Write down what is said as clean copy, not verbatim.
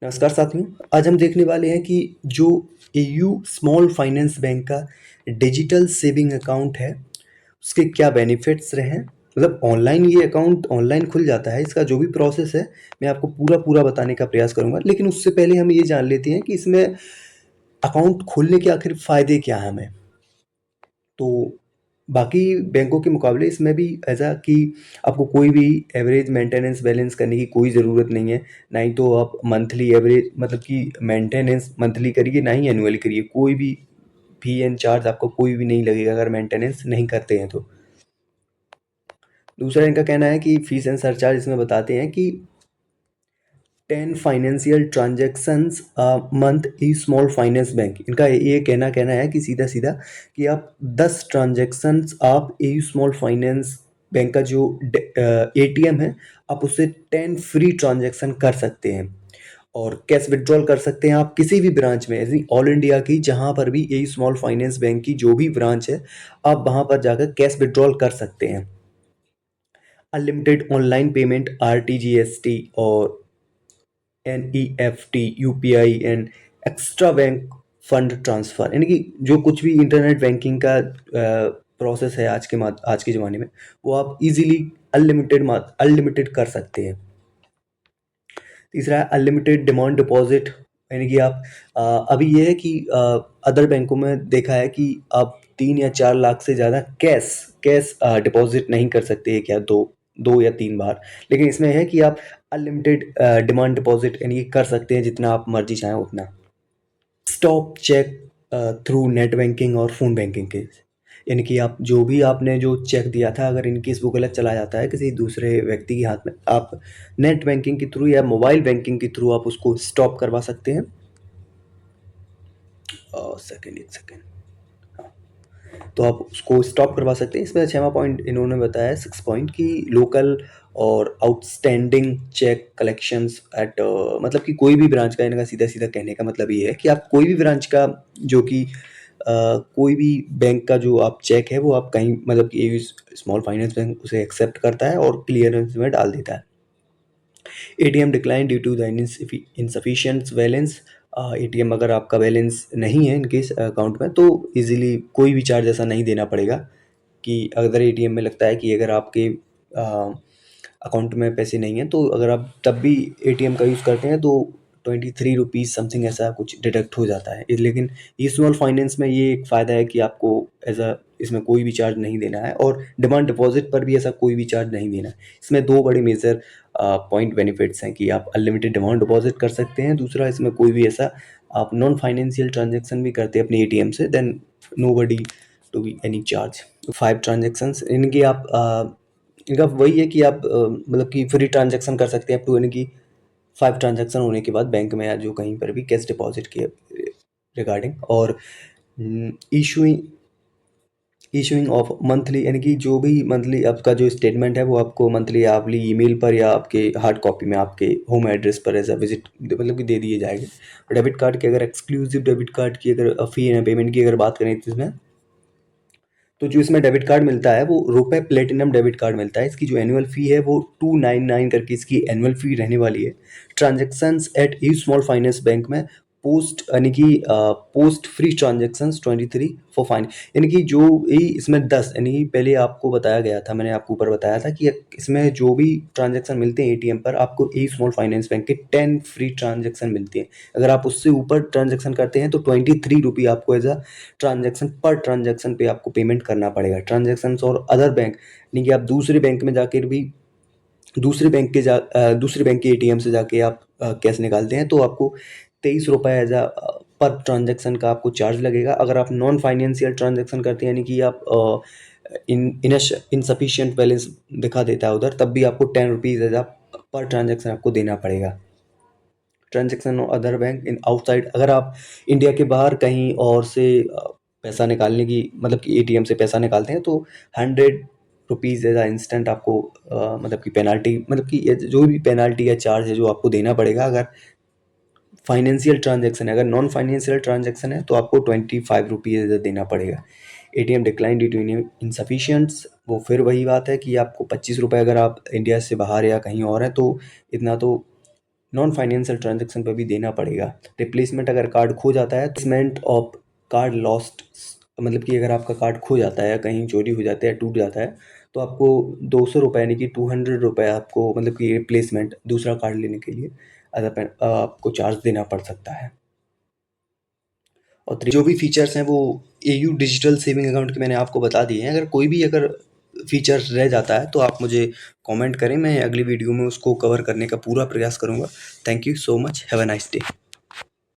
नमस्कार साथियों। आज हम देखने वाले हैं कि जो एयू स्मॉल फाइनेंस बैंक का डिजिटल सेविंग अकाउंट है, उसके क्या बेनिफिट्स रहे हैं। मतलब ऑनलाइन ये अकाउंट ऑनलाइन खुल जाता है, इसका जो भी प्रोसेस है मैं आपको पूरा बताने का प्रयास करूंगा। लेकिन उससे पहले हम ये जान लेते हैं कि इसमें अकाउंट खोलने के आखिर फ़ायदे क्या हैं हमें। तो बाकी बैंकों के मुकाबले इसमें भी ऐसा कि आपको कोई भी एवरेज मेंटेनेंस बैलेंस करने की कोई ज़रूरत नहीं है। ना ही तो आप मंथली एवरेज मतलब कि मेंटेनेंस मंथली करिए, ना ही एनुअली करिए। कोई भी फी एंड चार्ज आपको कोई भी नहीं लगेगा अगर मेंटेनेंस नहीं करते हैं तो। दूसरा इनका कहना है कि फीस एंड सरचार्ज इसमें बताते हैं कि 10 फाइनेंशियल ट्रांजैक्शंस मंथ ई स्मॉल फाइनेंस बैंक। इनका ये कहना है कि सीधा सीधा कि आप 10 ट्रांजैक्शंस आप ए स्मॉल फाइनेंस बैंक का जो एटीएम है, आप उससे 10 फ्री ट्रांजैक्शन कर सकते हैं और कैश विड्रॉल कर सकते हैं आप किसी भी ब्रांच में, ऐसी ऑल इंडिया की जहां पर भी ए स्मॉल फाइनेंस बैंक की जो भी ब्रांच है, आप वहां पर जाकर कैश विड्रॉल कर सकते हैं। अनलिमिटेड ऑनलाइन पेमेंट, आरटीजीएसटी और NEFT, UPI and extra bank fund transfer, यानी कि जो कुछ भी इंटरनेट बैंकिंग का प्रोसेस है आज के ज़माने में, वो आप इजीली अनलिमिटेड कर सकते हैं। तीसरा है अनलिमिटेड डिमांड डिपॉजिट, यानी कि आप अभी ये है कि अदर बैंकों में देखा है कि आप 3 या 4 लाख से ज़्यादा कैश कैश डिपॉजिट नहीं कर सकते, एक या दो 2 या 3 बार। लेकिन इसमें है कि आप अनलिमिटेड डिमांड डिपॉजिट यानी कि कर सकते हैं जितना आप मर्जी चाहें उतना। Stop cheque through net banking और फ़ोन बैंकिंग के, यानी कि आप जो भी आपने जो चेक दिया था, अगर इन केस वो गलत चला जाता है किसी दूसरे व्यक्ति के हाथ में, आप नेट बैंकिंग के थ्रू या मोबाइल बैंकिंग के थ्रू आप उसको स्टॉप करवा सकते हैं। सेकेंड, एक सेकेंड। तो आप उसको स्टॉप करवा सकते हैं। इसमें 6वां पॉइंट इन्होंने बताया है, 6 पॉइंट, कि लोकल और आउटस्टैंडिंग चेक कलेक्शंस एट, मतलब कि कोई भी ब्रांच का, इनका सीधा सीधा कहने का मतलब ये है कि आप कोई भी ब्रांच का जो कि कोई भी बैंक का जो आप चेक है वो आप कहीं, मतलब कि स्मॉल फाइनेंस बैंक उसे एक्सेप्ट करता है और क्लियरेंस में डाल देता है। ATM decline due to the insufficient balance. ATM अगर आपका बैलेंस नहीं है इनकेस अकाउंट में, तो इजीली कोई भी चार्ज ऐसा नहीं देना पड़ेगा कि अगर एटीएम में लगता है कि अगर आपके अकाउंट में पैसे नहीं हैं, तो अगर आप तब भी एटीएम का यूज़ करते हैं तो 23 रुपीज़ समथिंग ऐसा कुछ डिडक्ट हो जाता है। लेकिन ई स्मॉल फाइनेंस में ये एक फ़ायदा है कि आपको ऐसा इसमें कोई भी चार्ज नहीं देना है और डिमांड डिपॉजिट पर भी ऐसा कोई भी चार्ज नहीं देना है। इसमें दो बड़े मेजर पॉइंट बेनिफिट्स हैं कि आप अनलिमिटेड डिमांड डिपॉजिट कर सकते हैं। दूसरा, इसमें कोई भी ऐसा आप नॉन फाइनेंशियल ट्रांजैक्शन भी करते हैं अपने एटीएम से, then nobody to be any charge. 5 transactions इनकी आप इनका वही है कि आप मतलब कि फ्री ट्रांजैक्शन कर सकते हैं अप टू, यानी कि 5 ट्रांजैक्शन होने के बाद बैंक में या जो कहीं पर भी कैश डिपॉजिट के रिगार्डिंग। और इशूइंग इशूइंग ऑफ मंथली, यानी कि जो भी मंथली आपका जो स्टेटमेंट है वो आपको मंथली आपली ईमेल पर या आपके हार्ड कॉपी में आपके होम एड्रेस पर एज अ विजिट मतलब कि दे दिए जाएंगे। डेबिट कार्ड की अगर एक्सक्लूसिव डेबिट कार्ड की अगर फी एंड पेमेंट की अगर बात करें तो इसमें, तो जो इसमें डेबिट कार्ड मिलता है वो रुपए प्लेटिनम डेबिट कार्ड मिलता है। इसकी जो एनुअल फ़ी है वो 299 करके इसकी एनुअल फ़ी रहने वाली है। ट्रांजैक्शंस एट ई स्मॉल फाइनेंस बैंक में पोस्ट, यानी कि post free transactions 23 for fine, यानी कि जो ही इसमें 10, यानी कि पहले आपको बताया गया था, मैंने आपको ऊपर बताया था कि इसमें जो भी ट्रांजैक्शन मिलते हैं एटीएम पर, आपको ई स्मॉल फाइनेंस बैंक के 10 फ्री ट्रांजैक्शन मिलते हैं। अगर आप उससे ऊपर ट्रांजैक्शन करते हैं तो 23 रुपये आपको एज अ ट्रांजैक्शन पर ट्रांजैक्शन पे आपको पेमेंट करना पड़ेगा। ट्रांजैक्शंस और अदर बैंक, यानी कि आप दूसरे बैंक में जाकर भी दूसरे बैंक के एटीएम से जाके आप कैश निकालते हैं तो आपको 23 रुपये एज अ पर ट्रांजैक्शन का आपको चार्ज लगेगा। अगर आप नॉन फाइनेंशियल ट्रांजैक्शन करते हैं, यानी कि आप इनसफिशिएंट बैलेंस दिखा देता है उधर, तब भी आपको 10 रुपीज़ एज अ पर ट्रांजैक्शन आपको देना पड़ेगा। ट्रांजैक्शन और अदर बैंक इन आउटसाइड, अगर आप इंडिया के बाहर कहीं और से पैसा निकालने की, मतलब कि एटीएम से पैसा निकालते हैं, तो 100 रुपीज़ एज आ इंस्टेंट आपको मतलब कि पेनाल्टी, मतलब कि ये जो भी पेनाल्टी या चार्ज है जो आपको देना पड़ेगा अगर फाइनेंशियल ट्रांजैक्शन है। अगर नॉन फाइनेंशियल ट्रांजैक्शन है तो आपको 25 रुपीज़ देना पड़ेगा। एटीएम डिक्लाइन ड्यू टू इनसफिशियंट्स, वो फिर वही बात है कि आपको 25 रुपये, अगर आप इंडिया से बाहर या कहीं और हैं तो इतना तो नॉन फाइनेंशियल ट्रांजैक्शन पे भी देना पड़ेगा। रिप्लेसमेंट अगर कार्ड खो जाता है, रिप्लेसमेंट ऑफ कार्ड लॉस्ट, मतलब कि अगर आपका कार्ड खो जाता है, कहीं चोरी हो जाता है, टूट जाता है, तो आपको 200 रुपये यानी कि 200 रुपये आपको, मतलब कि रिप्लेसमेंट दूसरा कार्ड लेने के लिए आपको चार्ज देना पड़ सकता है। और जो भी फीचर्स हैं वो एयू डिजिटल सेविंग अकाउंट के मैंने आपको बता दिए हैं। अगर कोई भी अगर फीचर रह जाता है तो आप मुझे कमेंट करें, मैं अगली वीडियो में उसको कवर करने का पूरा प्रयास करूँगा। Thank you so much, have a nice day.